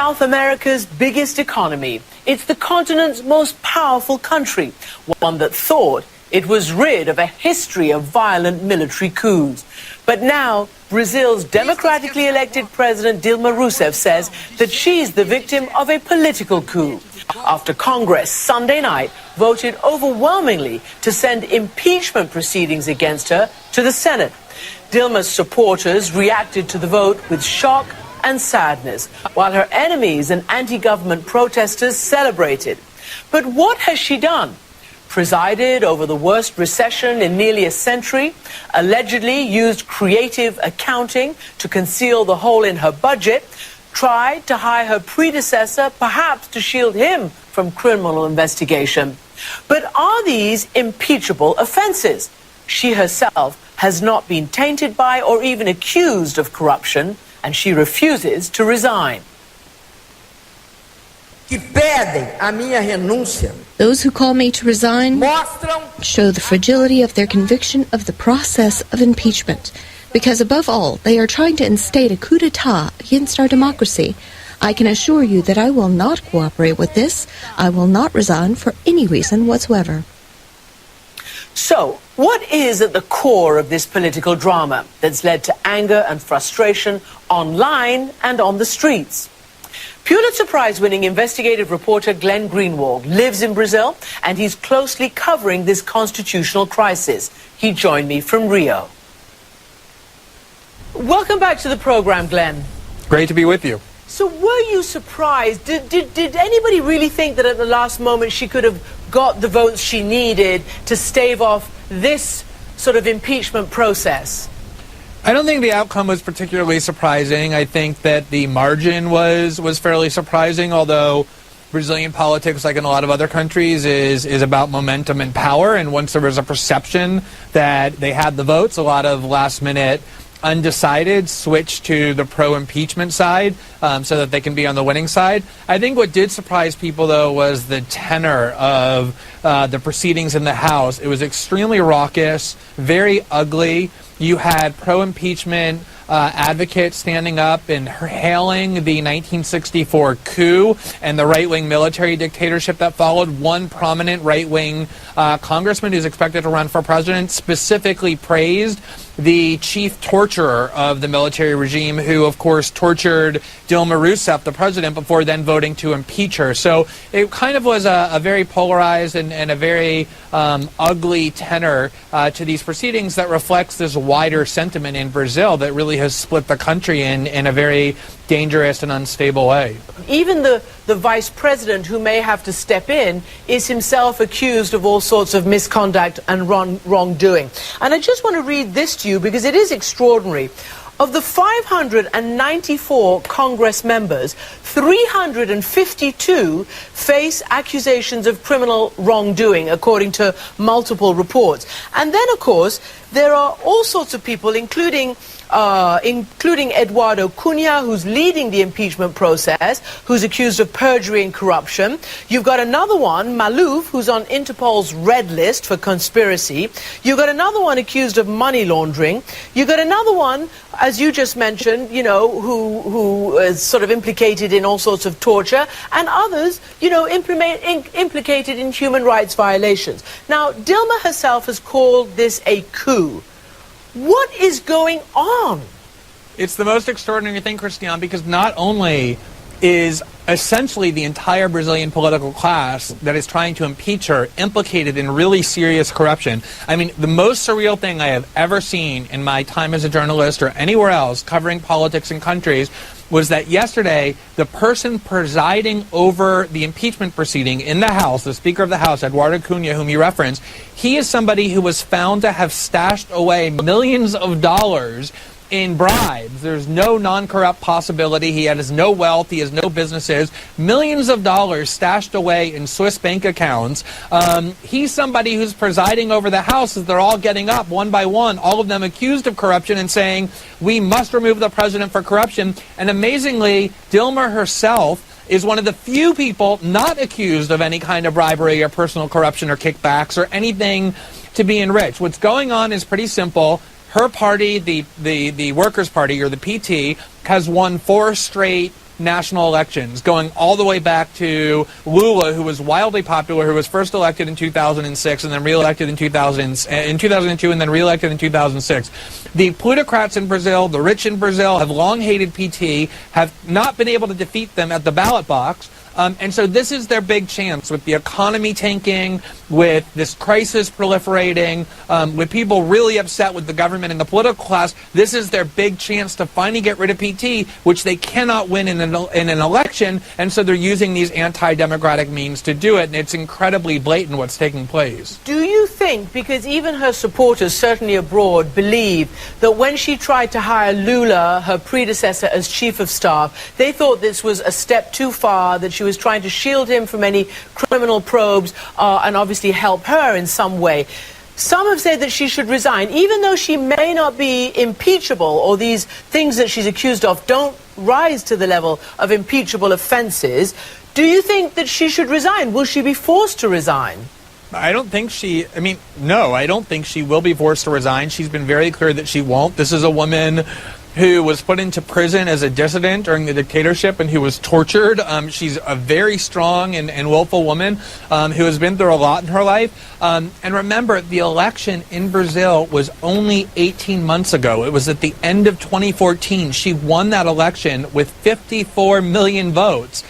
South America's biggest economy. It's the continent's most powerful country, one that thought it was rid of a history of violent military coups. But now, Brazil's democratically elected president Dilma Rousseff says that she's the victim of a political coup, after Congress Sunday night voted overwhelmingly to send impeachment proceedings against her to the Senate. Dilma's supporters reacted to the vote with shock and sadness, while her enemies and anti-government protesters celebrated. But what has she done? Presided over the worst recession in nearly a century, allegedly used creative accounting to conceal the hole in her budget, tried to hire her predecessor, perhaps to shield him from criminal investigation. But are these impeachable offenses? She herself has not been tainted by or even accused of corruption, and she refuses to resign. Those who call me to resign show the fragility of their conviction of the process of impeachment, because above all, they are trying to instate a coup d'etat against our democracy. I can assure you that I will not cooperate with this. I will not resign for any reason whatsoever. So, what is at the core of this political drama that's led to anger and frustration online and on the streets? Pulitzer Prize-winning investigative reporter Glenn Greenwald lives in Brazil, and he's closely covering this constitutional crisis. He joined me from Rio. Welcome back to the program, Glenn. Great to be with you. So were you surprised? Did anybody really think that at the last moment she could have got the votes she needed to stave off this sort of impeachment process? I don't think the outcome was particularly surprising. I think that the margin was fairly surprising, although Brazilian politics, like in a lot of other countries, is about momentum and power. And once there was a perception that they had the votes, a lot of last-minute undecided switched to the pro-impeachment side so that they can be on the winning side. I think what did surprise people, though, was the tenor of the proceedings in the House. It was extremely raucous, very ugly. You had pro-impeachment advocates standing up and hailing the 1964 coup and the right-wing military dictatorship that followed. One prominent right-wing congressman who's expected to run for president specifically praised the chief torturer of the military regime, who, of course, tortured Dilma Rousseff, the president, before then voting to impeach her. So it kind of was a very polarized and a very ugly tenor to these proceedings that reflects this wider sentiment in Brazil that really has split the country in a very dangerous and unstable way. Even the vice president, who may have to step in, is himself accused of all sorts of misconduct and wrongdoing. And I just want to read this to you because it is extraordinary. Of the 594 Congress members, 352 face accusations of criminal wrongdoing, according to multiple reports. And then, of course, there are all sorts of people, including Eduardo Cunha, who's leading the impeachment process, who's accused of perjury and corruption. You've got another one, Maluf, who's on Interpol's red list for conspiracy. You've got another one accused of money laundering. You've got another one, as you just mentioned, you know, who is sort of implicated in all sorts of torture, and others, you know, implicated in human rights violations. Now, Dilma herself has called this a coup. What is going on? It's the most extraordinary thing, Christian, because not only is essentially the entire Brazilian political class that is trying to impeach her implicated in really serious corruption. I mean, the most surreal thing I have ever seen in my time as a journalist or anywhere else covering politics in countries was that yesterday, the person presiding over the impeachment proceeding in the House, the Speaker of the House, Eduardo Cunha, whom you referenced, he is somebody who was found to have stashed away millions of dollars in bribes. There's no non-corrupt possibility. He has no wealth. He has no businesses. Millions of dollars stashed away in Swiss bank accounts. He's somebody who's presiding over the House as they're all getting up one by one, all of them accused of corruption and saying, we must remove the president for corruption. And amazingly, Dilma herself is one of the few people not accused of any kind of bribery or personal corruption or kickbacks or anything to be enriched. What's going on is pretty simple. Her party, the Workers' Party, or the PT, has won 4 straight national elections, going all the way back to Lula, who was wildly popular, who was first elected in 2006 and then re-elected in 2002 and then re-elected in 2006. The plutocrats in Brazil, the rich in Brazil, have long hated PT, have not been able to defeat them at the ballot box. And so this is their big chance, with the economy tanking, with this crisis proliferating, with people really upset with the government and the political class. This is their big chance to finally get rid of PT, which they cannot win in an election, and so they're using these anti-democratic means to do it, and it's incredibly blatant what's taking place. Do you think, because even her supporters, certainly abroad, believe that when she tried to hire Lula, her predecessor, as chief of staff, they thought this was a step too far, that she was trying to shield him from any criminal probes and obviously help her in some way? Some have said that she should resign, even though she may not be impeachable, or these things that she's accused of don't rise to the level of impeachable offenses. Do you think that she should resign? Will she be forced to resign? I don't think no, I don't think she will be forced to resign. She's been very clear that she won't. This is a woman who was put into prison as a dissident during the dictatorship and who was tortured. She's a very strong and willful woman who has been through a lot in her life. And remember, the election in Brazil was only 18 months ago. It was at the end of 2014. She won that election with 54 million votes.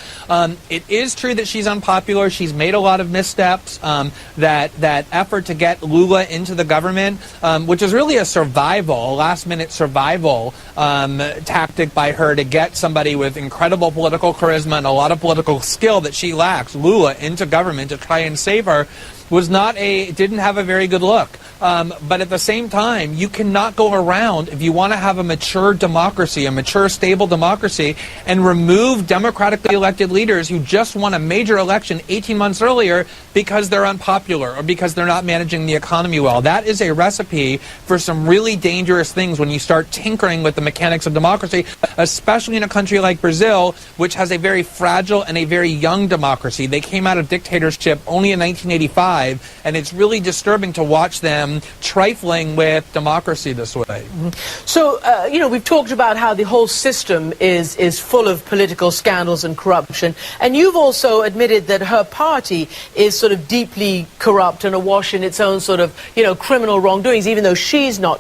It is true that she's unpopular. She's made a lot of missteps. That effort to get Lula into the government, which is really a last-minute survival tactic by her to get somebody with incredible political charisma and a lot of political skill that she lacks, Lula, into government to try and save her, didn't have a very good look. But at the same time, you cannot go around, if you want to have a mature democracy, a mature, stable democracy, and remove democratically elected leaders who just won a major election 18 months earlier because they're unpopular or because they're not managing the economy well. That is a recipe for some really dangerous things when you start tinkering with the mechanics of democracy, especially in a country like Brazil, which has a very fragile and a very young democracy. They came out of dictatorship only in 1985. And it's really disturbing to watch them trifling with democracy this way. Mm-hmm. So, we've talked about how the whole system is full of political scandals and corruption. And you've also admitted that her party is sort of deeply corrupt and awash in its own sort of, criminal wrongdoings, even though she's not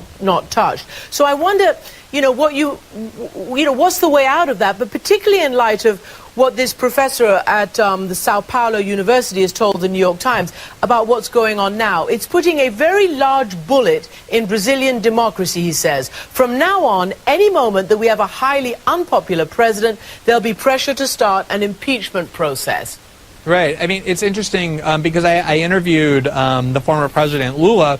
touched. So I wonder, what's the way out of that? But particularly in light of what this professor at the Sao Paulo University has told the New York Times about what's going on now. It's putting a very large bullet in Brazilian democracy, he says. From now on, any moment that we have a highly unpopular president, there'll be pressure to start an impeachment process. Right. I mean, it's interesting because I interviewed the former president, Lula,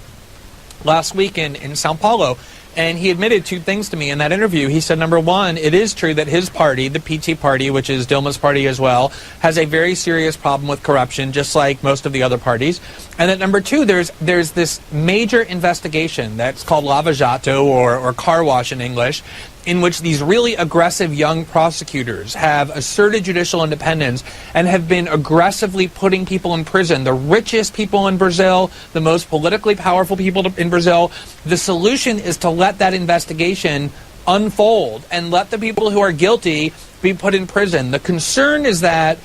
last week in Sao Paulo. And he admitted two things to me in that interview. He said, number one, it is true that his party, the PT party, which is Dilma's party as well, has a very serious problem with corruption, just like most of the other parties. And that number two, there's this major investigation that's called Lava Jato, or car wash in English, in which these really aggressive young prosecutors have asserted judicial independence and have been aggressively putting people in prison, the richest people in Brazil, the most politically powerful people in Brazil. The solution is to let that investigation unfold and let the people who are guilty be put in prison. The concern is that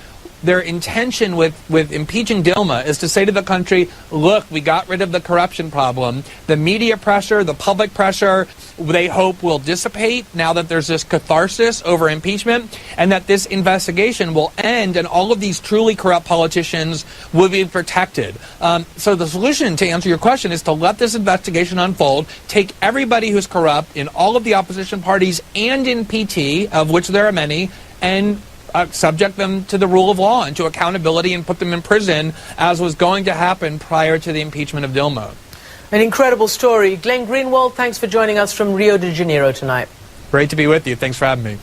their intention with impeaching Dilma is to say to the country, look, we got rid of the corruption problem. The media pressure, the public pressure, they hope will dissipate now that there's this catharsis over impeachment, and that this investigation will end and all of these truly corrupt politicians will be protected. So the solution, to answer your question, is to let this investigation unfold, take everybody who's corrupt in all of the opposition parties and in PT, of which there are many, and subject them to the rule of law and to accountability and put them in prison, as was going to happen prior to the impeachment of Dilma. An incredible story. Glenn Greenwald, thanks for joining us from Rio de Janeiro tonight. Great to be with you. Thanks for having me.